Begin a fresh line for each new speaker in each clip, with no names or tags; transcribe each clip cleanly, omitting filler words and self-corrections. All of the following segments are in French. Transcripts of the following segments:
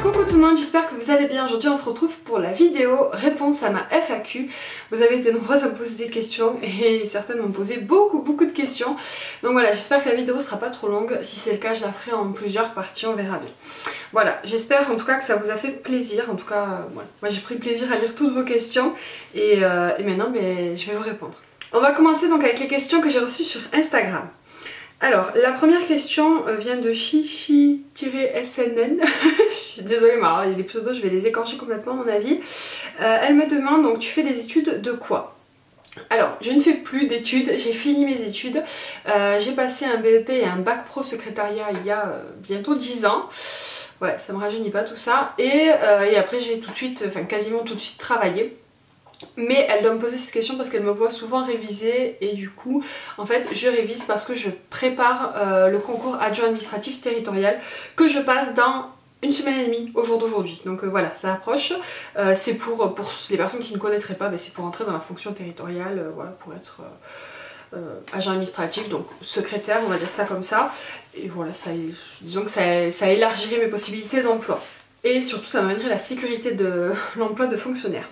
Coucou tout le monde, j'espère que vous allez bien. Aujourd'hui on se retrouve pour la vidéo réponse à ma FAQ. Vous avez été nombreuses à me poser des questions et certaines m'ont posé beaucoup de questions. Donc voilà, j'espère que la vidéo sera pas trop longue. Si c'est le cas, je la ferai en plusieurs parties, on verra bien. Voilà, j'espère en tout cas que ça vous a fait plaisir. En tout cas, voilà. Moi j'ai pris plaisir à lire toutes vos questions et maintenant je vais vous répondre. On va commencer donc avec les questions que j'ai reçues sur Instagram. Alors, la première question vient de Chichi-SNN. Je suis désolée, mais alors les pseudos, je vais les écorcher complètement à mon avis. Elle me demande, donc tu fais des études de quoi? Alors, je ne fais plus d'études, j'ai fini mes études. J'ai passé un BEP et un bac pro secrétariat il y a bientôt 10 ans. Ouais, ça me rajeunit pas tout ça. Et après j'ai tout de suite, enfin quasiment tout de suite travaillé. Mais elle doit me poser cette question parce qu'elle me voit souvent réviser et du coup en fait je révise parce que je prépare le concours adjoint administratif territorial que je passe dans une semaine et demie au jour d'aujourd'hui. Donc voilà, ça approche. C'est pour les personnes qui ne connaîtraient pas, c'est pour entrer dans la fonction territoriale, voilà, pour être agent administratif, donc secrétaire, on va dire ça comme ça. Et voilà, disons que ça élargirait mes possibilités d'emploi. Et surtout ça m'amènerait la sécurité de l'emploi de fonctionnaire.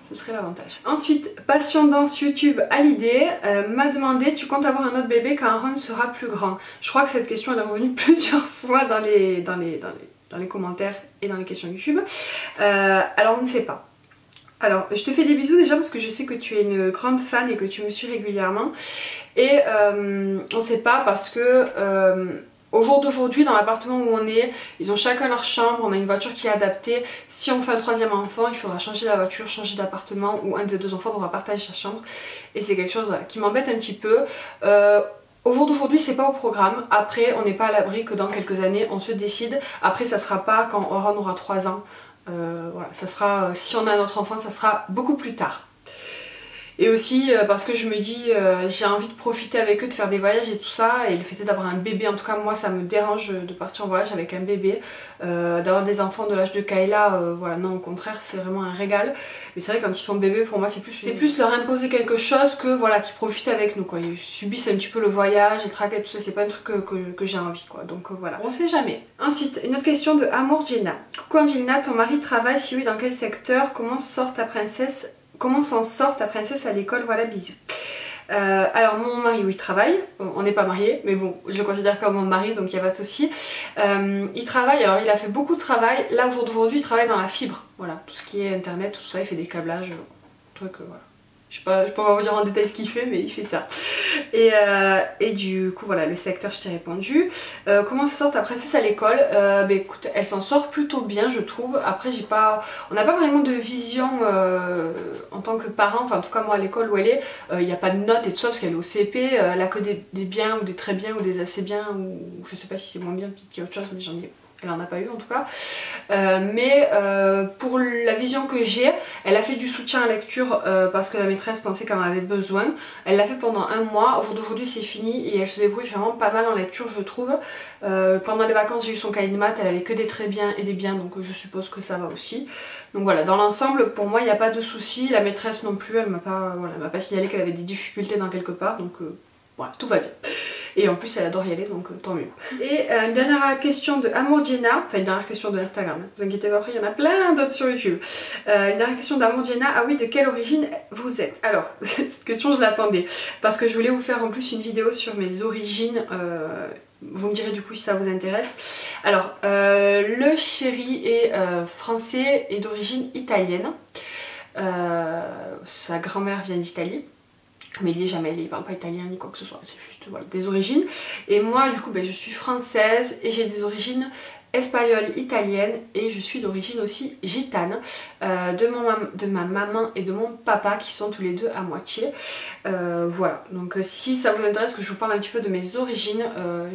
Ce serait l'avantage. Ensuite, Passion Danse YouTube à l'idée m'a demandé: tu comptes avoir un autre bébé quand Aaron sera plus grand? Je crois que cette question elle est revenue plusieurs fois dans les commentaires et dans les questions YouTube. Alors on ne sait pas. Alors je te fais des bisous déjà parce que je sais que tu es une grande fan et que tu me suis régulièrement. Et on ne sait pas parce que au jour d'aujourd'hui, dans l'appartement où on est, ils ont chacun leur chambre, on a une voiture qui est adaptée. Si on fait un troisième enfant, il faudra changer la voiture, changer d'appartement, ou un des deux enfants devra partager sa chambre. Et c'est quelque chose, voilà, qui m'embête un petit peu. Au jour d'aujourd'hui, c'est pas au programme. Après, on n'est pas à l'abri que dans quelques années, on se décide. Après, ça sera pas quand Oran aura 3 ans. Voilà, ça sera, si on a notre enfant, ça sera beaucoup plus tard. Et aussi parce que je me dis j'ai envie de profiter avec eux, de faire des voyages et tout ça, et le fait d'avoir un bébé, en tout cas moi ça me dérange de partir en voyage avec un bébé, d'avoir des enfants de l'âge de Kayla, voilà, non, au contraire c'est vraiment un régal. Mais c'est vrai que quand ils sont bébés, pour moi c'est plus leur imposer quelque chose que voilà, qu'ils profitent avec nous quoi. Ils subissent un petit peu le voyage, les tracas et tout ça, c'est pas un truc que j'ai envie quoi, donc voilà, on sait jamais. Ensuite, une autre question de Amour Jenna. Coucou Angelina, ton mari travaille? Si oui, dans quel secteur? Comment s'en sort ta princesse à l'école? Voilà, bisous. Alors mon mari, oui, travaille, on n'est pas mariés, mais bon, je le considère comme mon mari, donc il n'y a pas de souci. Il travaille, alors il a fait beaucoup de travail. Là, au jour d'aujourd'hui, il travaille dans la fibre, voilà, tout ce qui est internet, tout ça, il fait des câblages, trucs, voilà. Je peux pas vous dire en détail ce qu'il fait, mais il fait ça. Et du coup, voilà, le secteur, je t'ai répondu. Comment ça sort ta princesse à l'école? Écoute, elle s'en sort plutôt bien, je trouve. Après, on n'a pas vraiment de vision en tant que parent. Enfin, en tout cas, moi, à l'école où elle est, il n'y a pas de notes et tout ça, parce qu'elle est au CP. Elle a que des biens, ou des très bien, ou des assez bien, ou je sais pas si c'est moins bien, peut-être qu'il y a autre chose, mais elle en a pas eu en tout cas. Pour la vision que j'ai, elle a fait du soutien à lecture parce que la maîtresse pensait qu'elle en avait besoin. Elle l'a fait pendant 1 mois. Au jour d'aujourd'hui c'est fini et elle se débrouille vraiment pas mal en lecture, je trouve. Pendant les vacances j'ai eu son cahier de maths, elle avait que des très bien et des biens, donc je suppose que ça va aussi. Donc voilà, dans l'ensemble pour moi il n'y a pas de souci. La maîtresse non plus, elle m'a pas signalé qu'elle avait des difficultés dans quelque part, donc voilà, tout va bien. Et en plus elle adore y aller, donc tant mieux. Et une dernière question de Amour Jenna, enfin une dernière question de Instagram, ne vous inquiétez pas, après il y en a plein d'autres sur YouTube. Une dernière question d'Amour Jenna: ah oui, de quelle origine vous êtes? Alors cette question je l'attendais parce que je voulais vous faire en plus une vidéo sur mes origines. Vous me direz du coup si ça vous intéresse. Alors le chéri est français et d'origine italienne. Sa grand-mère vient d'Italie. Mais il est jamais allé, il parle pas italien ni quoi que ce soit, c'est juste voilà, des origines. Et moi du coup je suis française et j'ai des origines espagnoles, italiennes, et je suis d'origine aussi gitane, de ma maman et de mon papa qui sont tous les deux à moitié. Voilà, donc si ça vous intéresse que je vous parle un petit peu de mes origines,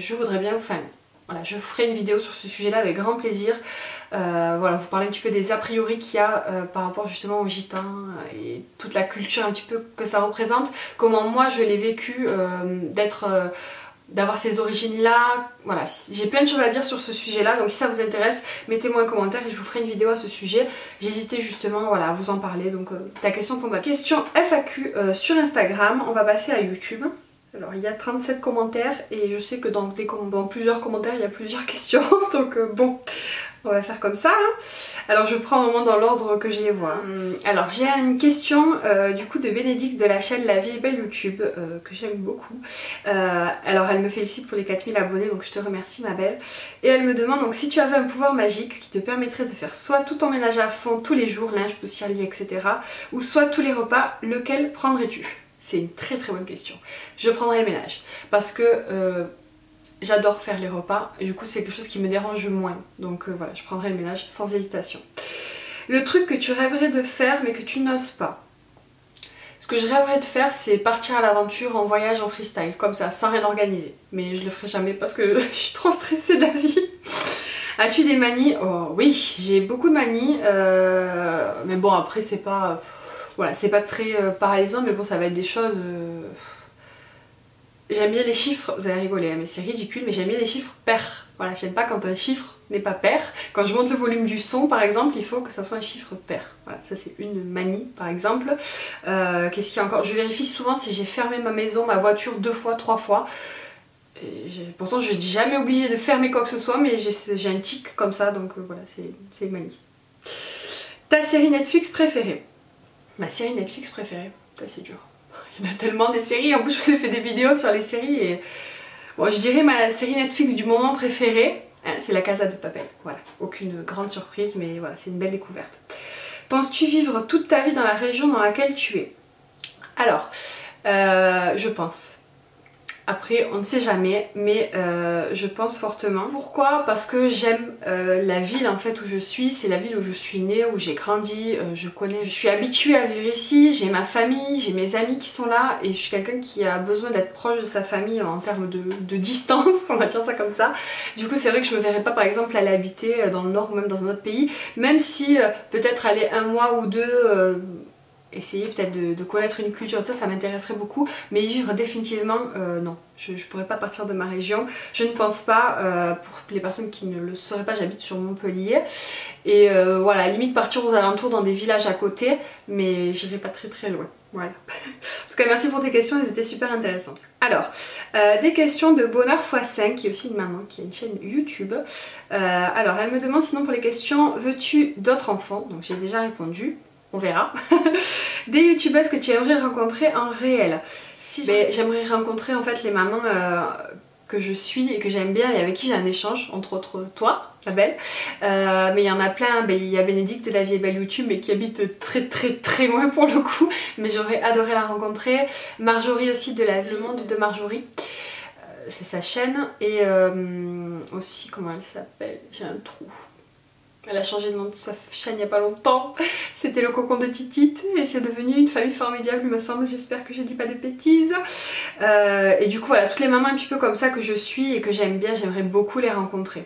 je voudrais bien, enfin voilà, je ferai une vidéo sur ce sujet là avec grand plaisir. Voilà, vous parler un petit peu des a priori qu'il y a par rapport justement aux gitans et toute la culture un petit peu que ça représente, comment moi je l'ai vécu, d'avoir ces origines là. Voilà, j'ai plein de choses à dire sur ce sujet là, donc si ça vous intéresse mettez-moi un commentaire et je vous ferai une vidéo à ce sujet. J'hésitais justement voilà, à vous en parler, donc ta question tombe à question FAQ sur Instagram. On va passer à YouTube. Alors il y a 37 commentaires et je sais que dans plusieurs commentaires il y a plusieurs questions donc bon, On va faire comme ça, hein. Alors je prends un moment dans l'ordre que je les vois. Alors j'ai une question du coup de Bénédicte de la chaîne La Vie est Belle YouTube, que j'aime beaucoup. Alors elle me félicite pour les 4000 abonnés, donc je te remercie ma belle. Et elle me demande donc si tu avais un pouvoir magique qui te permettrait de faire soit tout ton ménage à fond tous les jours, linge, poussière, lit, etc. ou soit tous les repas, lequel prendrais-tu? C'est une très très bonne question. Je prendrais le ménage parce que j'adore faire les repas et du coup c'est quelque chose qui me dérange moins. Donc voilà, je prendrai le ménage sans hésitation. Le truc que tu rêverais de faire mais que tu n'oses pas. Ce que je rêverais de faire, c'est partir à l'aventure en voyage en freestyle, comme ça, sans rien organiser. Mais je le ferai jamais parce que je suis trop stressée de la vie. As-tu des manies? Oh oui, j'ai beaucoup de manies. Mais bon, après c'est pas... voilà, c'est pas très paralysant, mais bon, ça va être des choses... J'aime bien les chiffres, vous allez rigoler, hein, mais c'est ridicule, mais j'aime bien les chiffres pairs. Voilà, j'aime pas quand un chiffre n'est pas pair. Quand je monte le volume du son, par exemple, il faut que ça soit un chiffre pair. Voilà, ça c'est une manie, par exemple. Qu'est-ce qu'il y a encore? Je vérifie souvent si j'ai fermé ma maison, ma voiture 2 fois, 3 fois. Pourtant, je n'ai jamais obligé de fermer quoi que ce soit, mais j'ai un tic comme ça, donc voilà, c'est une manie. Ta série Netflix préférée? Ma série Netflix préférée? Ça c'est dur. Il y en a tellement des séries, en plus je vous ai fait des vidéos sur les séries et... Bon, je dirais ma série Netflix du moment préférée, hein, c'est La Casa de Papel. Voilà, aucune grande surprise, mais voilà, c'est une belle découverte. Penses-tu vivre toute ta vie dans la région dans laquelle tu es? Alors, je pense. Après, on ne sait jamais, mais je pense fortement. Pourquoi? Parce que j'aime la ville en fait où je suis, c'est la ville où je suis née, où j'ai grandi, je connais, je suis habituée à vivre ici, j'ai ma famille, j'ai mes amis qui sont là et je suis quelqu'un qui a besoin d'être proche de sa famille en termes de distance, on va dire ça comme ça. Du coup, c'est vrai que je me verrais pas par exemple aller habiter dans le nord ou même dans un autre pays, même si peut-être aller un mois ou deux... essayer peut-être de connaître une culture, ça m'intéresserait beaucoup, mais y vivre définitivement, non. Je pourrais pas partir de ma région, je ne pense pas, pour les personnes qui ne le sauraient pas, j'habite sur Montpellier, et voilà, à la limite partir aux alentours dans des villages à côté, mais j'irai pas très très loin. Voilà. En tout cas, merci pour tes questions, elles étaient super intéressantes. Alors, des questions de Bonheur x5, qui est aussi une maman, qui a une chaîne YouTube. Alors, elle me demande sinon pour les questions, veux-tu d'autres enfants? Donc j'ai déjà répondu. On verra. Des youtubeuses que tu aimerais rencontrer en réel? Si j'aimerais rencontrer en fait les mamans que je suis et que j'aime bien et avec qui j'ai un échange, entre autres toi, la belle. Mais il y en a plein, il y a Bénédicte de La Vie est Belle YouTube mais qui habite très loin pour le coup. Mais j'aurais adoré la rencontrer. Marjorie aussi de La Vie Le Monde de Marjorie. C'est sa chaîne. Et aussi, comment elle s'appelle? J'ai un trou. Elle a changé de nom de sa chaîne il n'y a pas longtemps. C'était le cocon de Titite et c'est devenu une famille formidable il me semble. J'espère que je dis pas de bêtises. Et du coup voilà, toutes les mamans un petit peu comme ça que je suis et que j'aime bien, j'aimerais beaucoup les rencontrer.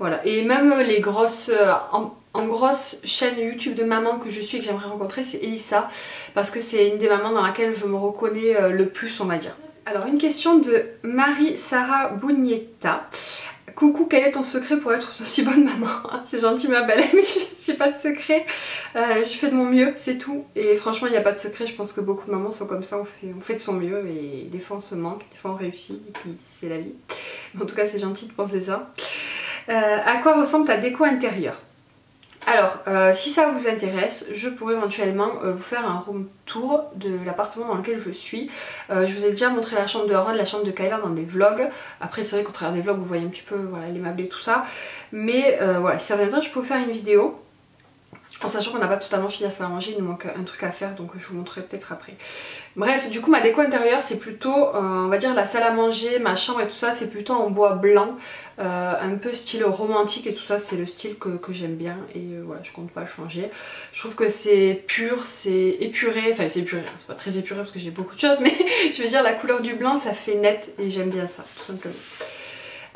Voilà, et même les grosses... en grosse chaîne YouTube de maman que je suis et que j'aimerais rencontrer, c'est Elissa. Parce que c'est une des mamans dans laquelle je me reconnais le plus, on va dire. Alors une question de Marie-Sara Bougnetta. Coucou, quel est ton secret pour être aussi bonne maman? C'est gentil ma belle, mais j'ai pas de secret. J'ai fait de mon mieux, c'est tout. Et franchement, il n'y a pas de secret, je pense que beaucoup de mamans sont comme ça, on fait de son mieux. Et des fois on se manque, des fois on réussit, et puis c'est la vie. Mais en tout cas, c'est gentil de penser ça. À quoi ressemble ta déco intérieure? Alors, si ça vous intéresse, je pourrais éventuellement vous faire un room tour de l'appartement dans lequel je suis. Je vous ai déjà montré la chambre de Harold, la chambre de Kyler dans des vlogs. Après, c'est vrai qu'au travers des vlogs, vous voyez un petit peu voilà, les meubles et tout ça. Mais voilà, si ça vous intéresse, je peux vous faire une vidéo. En sachant qu'on n'a pas totalement fini la salle à manger, il nous manque un truc à faire, donc je vous montrerai peut-être après. Bref, du coup ma déco intérieure c'est plutôt, on va dire la salle à manger, ma chambre et tout ça, c'est plutôt en bois blanc, un peu style romantique et tout ça, c'est le style que j'aime bien et voilà, je compte pas le changer. Je trouve que c'est pur, c'est épuré, enfin c'est épuré, c'est pas très épuré parce que j'ai beaucoup de choses, mais je veux dire la couleur du blanc ça fait net et j'aime bien ça, tout simplement.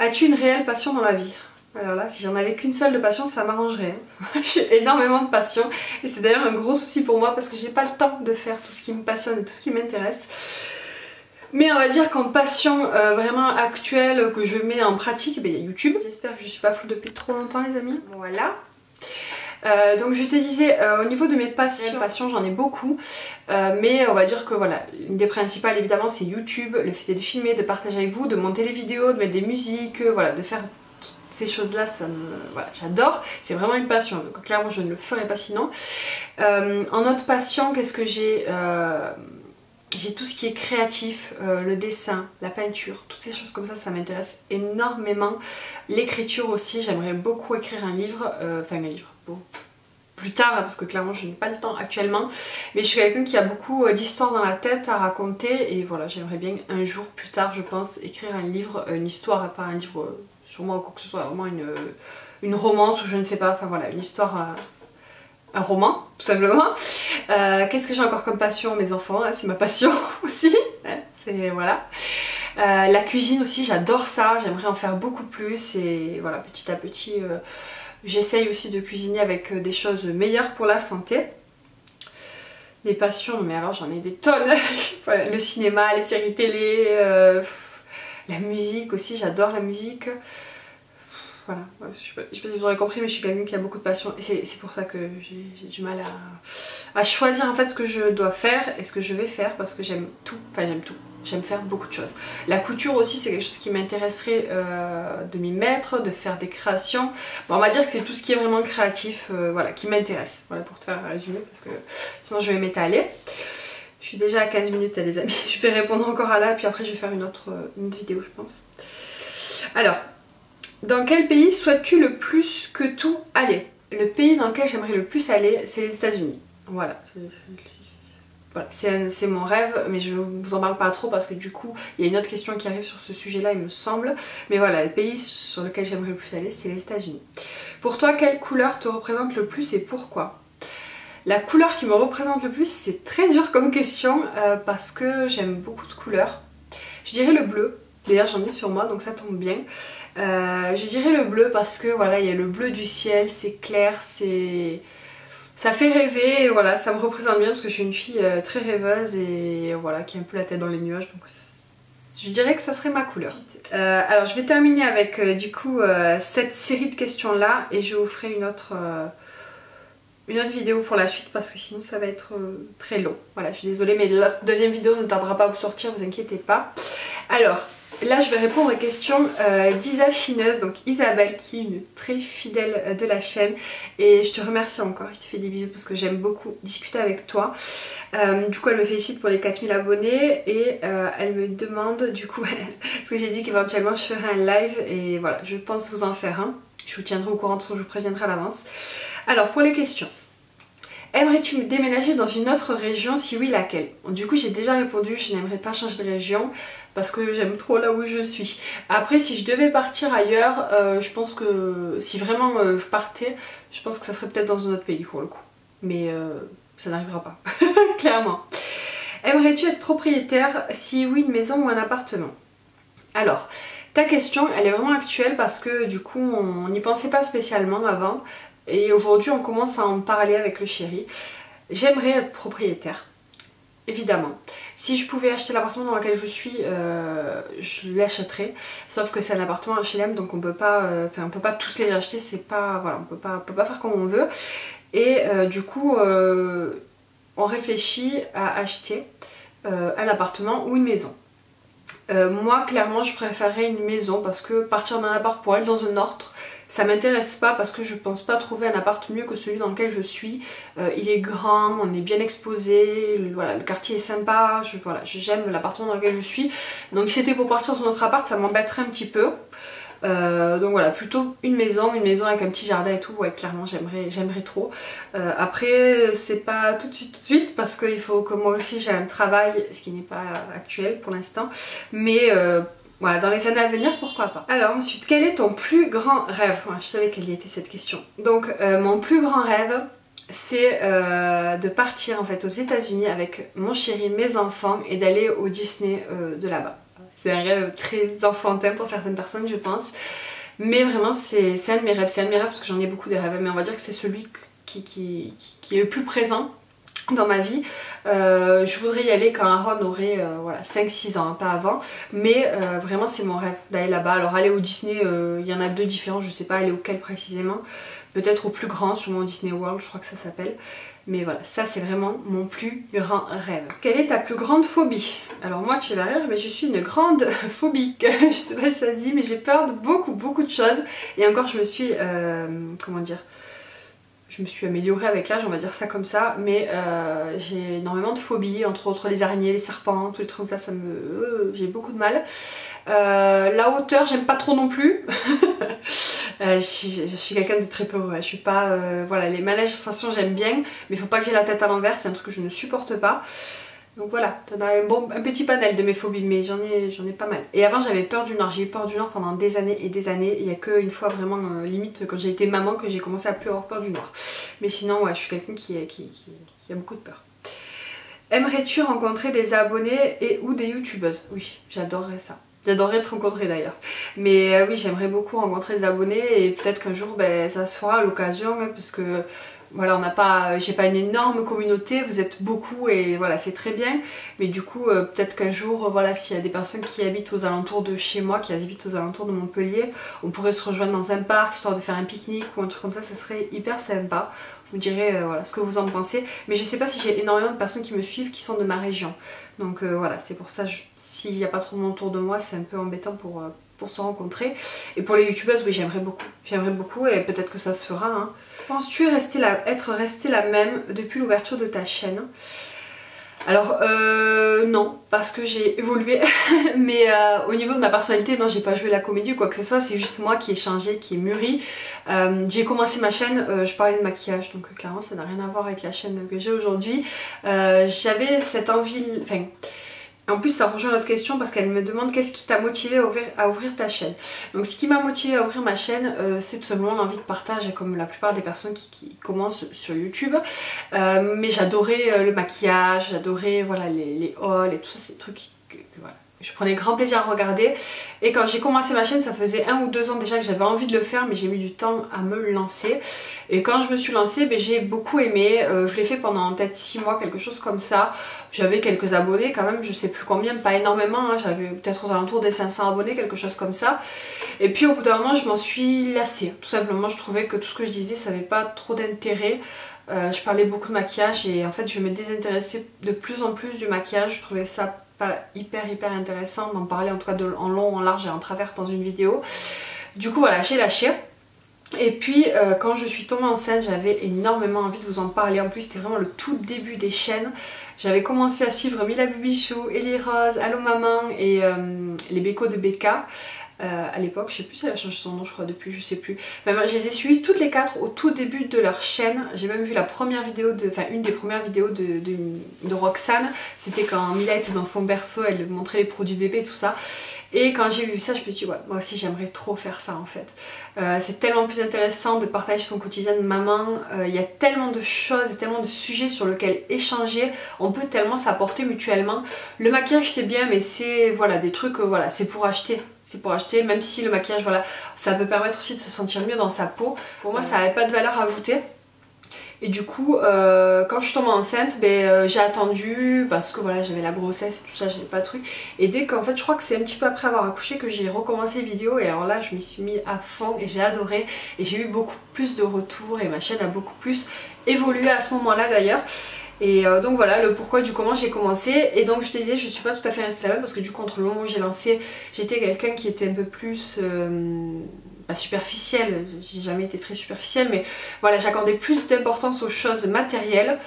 As-tu une réelle passion dans la vie? Alors là, si j'en avais qu'une seule de passion, ça m'arrangerait. Hein. J'ai énormément de passion et c'est d'ailleurs un gros souci pour moi parce que j'ai pas le temps de faire tout ce qui me passionne et tout ce qui m'intéresse. Mais on va dire qu'en passion vraiment actuelle que je mets en pratique, il y a YouTube. J'espère que je suis pas floue depuis trop longtemps les amis. Voilà. Donc je te disais, au niveau de mes passions j'en ai beaucoup, mais on va dire que voilà, une des principales évidemment c'est YouTube, le fait de filmer, de partager avec vous, de monter les vidéos, de mettre des musiques, voilà, de faire ces choses-là, ça me... Voilà, j'adore, c'est vraiment une passion, donc clairement je ne le ferais pas sinon. En autre passion, qu'est-ce que j'ai j'ai tout ce qui est créatif, le dessin, la peinture, toutes ces choses comme ça m'intéresse énormément. L'écriture aussi, j'aimerais beaucoup écrire un livre, enfin un livre, bon, plus tard parce que clairement je n'ai pas le temps actuellement, mais je suis quelqu'un qui a beaucoup d'histoires dans la tête à raconter et voilà, j'aimerais bien un jour plus tard je pense écrire un livre, une histoire, pas un livre sur moi ou quoi que ce soit, vraiment une romance ou je ne sais pas, enfin voilà, une histoire... un roman, tout simplement. Qu'est-ce que j'ai encore comme passion? Mes enfants, hein, c'est ma passion aussi. Ouais, c'est voilà. La cuisine aussi, j'adore ça. J'aimerais en faire beaucoup plus. Et voilà, petit à petit, j'essaye aussi de cuisiner avec des choses meilleures pour la santé. Les passions, mais alors j'en ai des tonnes. Le cinéma, les séries télé, la musique aussi, j'adore la musique. Voilà, je sais pas si vous aurez compris mais je suis quelqu'un qui a beaucoup de passion et c'est pour ça que j'ai du mal à choisir en fait ce que je dois faire et ce que je vais faire parce que j'aime tout, enfin j'aime tout, j'aime faire beaucoup de choses. La couture aussi c'est quelque chose qui m'intéresserait de m'y mettre, de faire des créations. Bon, on va dire que c'est tout ce qui est vraiment créatif voilà, qui m'intéresse, voilà pour te faire un résumé parce que sinon je vais m'étaler. Je suis déjà à 15 minutes les amis, je vais répondre encore à là et puis après je vais faire une autre vidéo je pense. Alors... Dans quel pays souhaites-tu le plus que tout aller? Le pays dans lequel j'aimerais le plus aller, c'est les États-Unis. Voilà. Voilà. C'est mon rêve, mais je ne vous en parle pas trop parce que du coup, il y a une autre question qui arrive sur ce sujet-là, il me semble. Mais voilà, le pays sur lequel j'aimerais le plus aller, c'est les États-Unis. Pour toi, quelle couleur te représente le plus et pourquoi? La couleur qui me représente le plus, c'est très dur comme question parce que j'aime beaucoup de couleurs. Je dirais le bleu. D'ailleurs, j'en ai sur moi, donc ça tombe bien. Je dirais le bleu parce que voilà, il y a le bleu du ciel, c'est clair, ça fait rêver et voilà, ça me représente bien parce que je suis une fille très rêveuse et voilà, qui a un peu la tête dans les nuages, donc je dirais que ça serait ma couleur. Alors je vais terminer avec du coup cette série de questions là et je vous ferai une autre vidéo pour la suite parce que sinon ça va être très long. Voilà, je suis désolée mais la deuxième vidéo ne tardera pas à vous sortir, vous inquiétez pas. Alors... là je vais répondre aux questions d'Isa Chineuse, donc Isabelle qui est une très fidèle de la chaîne et je te remercie encore, je te fais des bisous parce que j'aime beaucoup discuter avec toi. Du coup elle me félicite pour les 4000 abonnés et elle me demande du coup, parce que j'ai dit qu'éventuellement je ferai un live et voilà, je pense vous en faire un. Je vous tiendrai au courant, de toute façon je vous préviendrai à l'avance. Alors pour les questions. Aimerais-tu déménager dans une autre région? Si oui, laquelle? Du coup j'ai déjà répondu, je n'aimerais pas changer de région parce que j'aime trop là où je suis. Après si je devais partir ailleurs, je pense que si vraiment je partais, je pense que ça serait peut-être dans un autre pays pour le coup. Mais ça n'arrivera pas, clairement. Aimerais-tu être propriétaire? Si oui, une maison ou un appartement? Alors, ta question elle est vraiment actuelle parce que du coup on n'y pensait pas spécialement avant. Et aujourd'hui on commence à en parler avec le chéri. J'aimerais être propriétaire, évidemment. Si je pouvais acheter l'appartement dans lequel je suis, je l'achèterais. Sauf que c'est un appartement HLM donc on peut pas tous les acheter, c'est pas, voilà, on peut pas faire comme on veut. Et du coup on réfléchit à acheter un appartement ou une maison. Moi clairement je préférerais une maison parce que partir d'un appart pour aller dans un autre, ça m'intéresse pas parce que je pense pas trouver un appart mieux que celui dans lequel je suis. Il est grand, on est bien exposé, voilà, le quartier est sympa, j'aime l'appartement dans lequel je suis. Donc si c'était pour partir dans un autre appart, ça m'embêterait un petit peu. Donc voilà, plutôt une maison avec un petit jardin et tout, ouais clairement j'aimerais trop. Après c'est pas tout de suite parce qu'il faut que moi aussi j'ai un travail, ce qui n'est pas actuel pour l'instant. Mais voilà, dans les années à venir, pourquoi pas. Alors ensuite, quel est ton plus grand rêve? Ouais, je savais quelle y était cette question. Donc mon plus grand rêve, c'est de partir en fait aux États-Unis avec mon chéri, mes enfants et d'aller au Disney de là-bas. C'est un rêve très enfantin pour certaines personnes je pense. Mais vraiment c'est un de mes rêves. C'est un de mes rêves parce que j'en ai beaucoup des rêves. Mais on va dire que c'est celui qui est le plus présent dans ma vie. Je voudrais y aller quand Aaron aurait voilà, 5-6 ans, hein, pas avant, mais vraiment c'est mon rêve d'aller là-bas. Alors aller au Disney, il y en a 2 différents, je sais pas aller auquel précisément, peut-être au plus grand, sûrement au Disney World, je crois que ça s'appelle. Mais voilà, ça c'est vraiment mon plus grand rêve. Quelle est ta plus grande phobie? Alors moi tu vas rire, mais je suis une grande phobique. Je sais pas si ça se dit, mais j'ai peur de beaucoup de choses. Et encore je me suis, comment dire, je me suis améliorée avec l'âge, on va dire ça comme ça, mais j'ai énormément de phobies, entre autres les araignées, les serpents, tous les trucs comme ça j'ai beaucoup de mal. La hauteur, j'aime pas trop non plus. Je suis quelqu'un de très peureux, je suis pas... voilà, les manèges sensations j'aime bien, mais il faut pas que j'ai la tête à l'envers, c'est un truc que je ne supporte pas. Donc voilà, t'en as un petit panel de mes phobies, mais j'en ai pas mal. Et avant j'avais peur du noir, j'ai eu peur du noir pendant des années et des années. Il n'y a qu'une fois vraiment, limite quand j'ai été maman, que j'ai commencé à plus avoir peur du noir. Mais sinon ouais, je suis quelqu'un qui a beaucoup de peur. Aimerais-tu rencontrer des abonnés et ou des youtubeuses? Oui, j'adorerais ça. J'adorerais te rencontrer d'ailleurs. Mais oui, j'aimerais beaucoup rencontrer des abonnés et peut-être qu'un jour ça se fera à l'occasion, hein, parce que voilà, j'ai pas une énorme communauté, vous êtes beaucoup et voilà, c'est très bien. Mais du coup, peut-être qu'un jour, voilà, s'il y a des personnes qui habitent aux alentours de chez moi, qui habitent aux alentours de Montpellier, on pourrait se rejoindre dans un parc histoire de faire un pique-nique ou un truc comme ça serait hyper sympa. Vous me direz voilà, ce que vous en pensez. Mais je sais pas si j'ai énormément de personnes qui me suivent qui sont de ma région. Donc voilà, c'est pour ça, s'il n'y a pas trop de monde autour de moi, c'est un peu embêtant pour se rencontrer. Et pour les youtubeuses, oui, j'aimerais beaucoup et peut-être que ça se fera. Hein. Penses-tu être restée la même depuis l'ouverture de ta chaîne? Alors non, parce que j'ai évolué, mais au niveau de ma personnalité, non, j'ai pas joué la comédie ou quoi que ce soit, c'est juste moi qui ai changé, qui ai mûri. J'ai commencé ma chaîne, je parlais de maquillage, donc clairement ça n'a rien à voir avec la chaîne que j'ai aujourd'hui. J'avais cette envie, enfin... En plus ça rejoint notre question parce qu'elle me demande qu'est-ce qui t'a motivé à ouvrir ta chaîne. Donc ce qui m'a motivé à ouvrir ma chaîne, c'est tout simplement l'envie de partage, comme la plupart des personnes qui commencent sur YouTube. Mais j'adorais le maquillage, j'adorais voilà, les hauls et tout ça, c'est des trucs que voilà, je prenais grand plaisir à regarder. Et quand j'ai commencé ma chaîne, ça faisait 1 ou 2 ans déjà que j'avais envie de le faire, mais j'ai mis du temps à me lancer. Et quand je me suis lancée, j'ai beaucoup aimé. Je l'ai fait pendant peut-être 6 mois, quelque chose comme ça. J'avais quelques abonnés quand même, je sais plus combien, pas énormément, hein. J'avais peut-être aux alentours des 500 abonnés, quelque chose comme ça. Et puis au bout d'un moment, je m'en suis lassée. Tout simplement, je trouvais que tout ce que je disais, ça n'avait pas trop d'intérêt. Je parlais beaucoup de maquillage et en fait, je me désintéressais de plus en plus du maquillage. Je trouvais ça pas hyper intéressant d'en parler, en tout cas en long, en large et en travers dans une vidéo. Du coup, voilà, j'ai lâché. Et puis quand je suis tombée enceinte, j'avais énormément envie de vous en parler. En plus c'était vraiment le tout début des chaînes. J'avais commencé à suivre Mila Bibichou, Ellie Rose, Allo Maman et les Bécos de Becca. À l'époque, je sais plus si elle a changé son nom, je crois depuis, je sais plus. Enfin, je les ai suivis toutes les 4 au tout début de leur chaîne. J'ai même vu la première vidéo une des premières vidéos de Roxane. C'était quand Mila était dans son berceau, elle montrait les produits bébés et tout ça. Et quand j'ai vu ça, je me suis dit ouais, moi aussi j'aimerais trop faire ça en fait. C'est tellement plus intéressant de partager son quotidien de maman. Il y a tellement de choses et tellement de sujets sur lesquels échanger. On peut tellement s'apporter mutuellement. Le maquillage c'est bien, mais c'est voilà, des trucs, voilà, c'est pour acheter. C'est pour acheter, même si le maquillage, voilà, ça peut permettre aussi de se sentir mieux dans sa peau. Pour moi, ça n'avait pas de valeur ajoutée. Et du coup, quand je suis tombée enceinte, j'ai attendu parce que voilà, j'avais la grossesse et tout ça, j'avais pas de truc. Et dès qu'en fait, je crois que c'est un petit peu après avoir accouché que j'ai recommencé les vidéos. Et alors là, je m'y suis mis à fond et j'ai adoré. Et j'ai eu beaucoup plus de retours et ma chaîne a beaucoup plus évolué à ce moment-là d'ailleurs. Et donc voilà le pourquoi du comment j'ai commencé. Et donc je te disais, je suis pas tout à fait restée la même parce que du coup entre le moment où j'ai lancé, j'étais quelqu'un qui était un peu plus pas superficielle, j'ai jamais été très superficielle, mais voilà, j'accordais plus d'importance aux choses matérielles.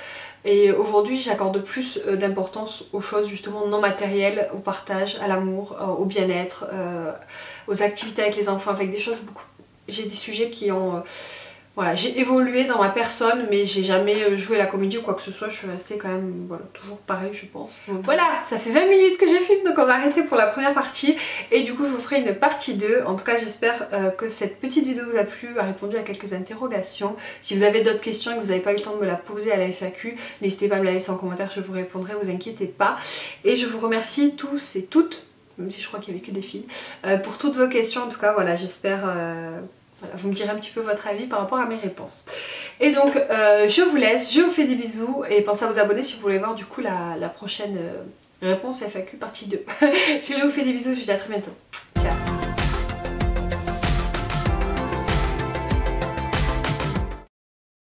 Et aujourd'hui j'accorde plus d'importance aux choses justement non matérielles, au partage, à l'amour, au bien-être, aux activités avec les enfants, avec des choses beaucoup... J'ai des sujets qui ont... Voilà, j'ai évolué dans ma personne, mais j'ai jamais joué la comédie ou quoi que ce soit. Je suis restée quand même, voilà, toujours pareil, je pense. Donc, voilà, ça fait 20 minutes que j'ai filmé, donc on va arrêter pour la première partie. Et du coup, je vous ferai une partie 2. En tout cas, j'espère que cette petite vidéo vous a plu, a répondu à quelques interrogations. Si vous avez d'autres questions et que vous n'avez pas eu le temps de me la poser à la FAQ, n'hésitez pas à me la laisser en commentaire, je vous répondrai, vous inquiétez pas. Et je vous remercie tous et toutes, même si je crois qu'il n'y avait que des filles, pour toutes vos questions. En tout cas, voilà, j'espère... Voilà, vous me direz un petit peu votre avis par rapport à mes réponses. Et donc je vous laisse, je vous fais des bisous et pensez à vous abonner si vous voulez voir du coup la prochaine réponse FAQ partie 2. Je vous fais des bisous, je vous dis à très bientôt.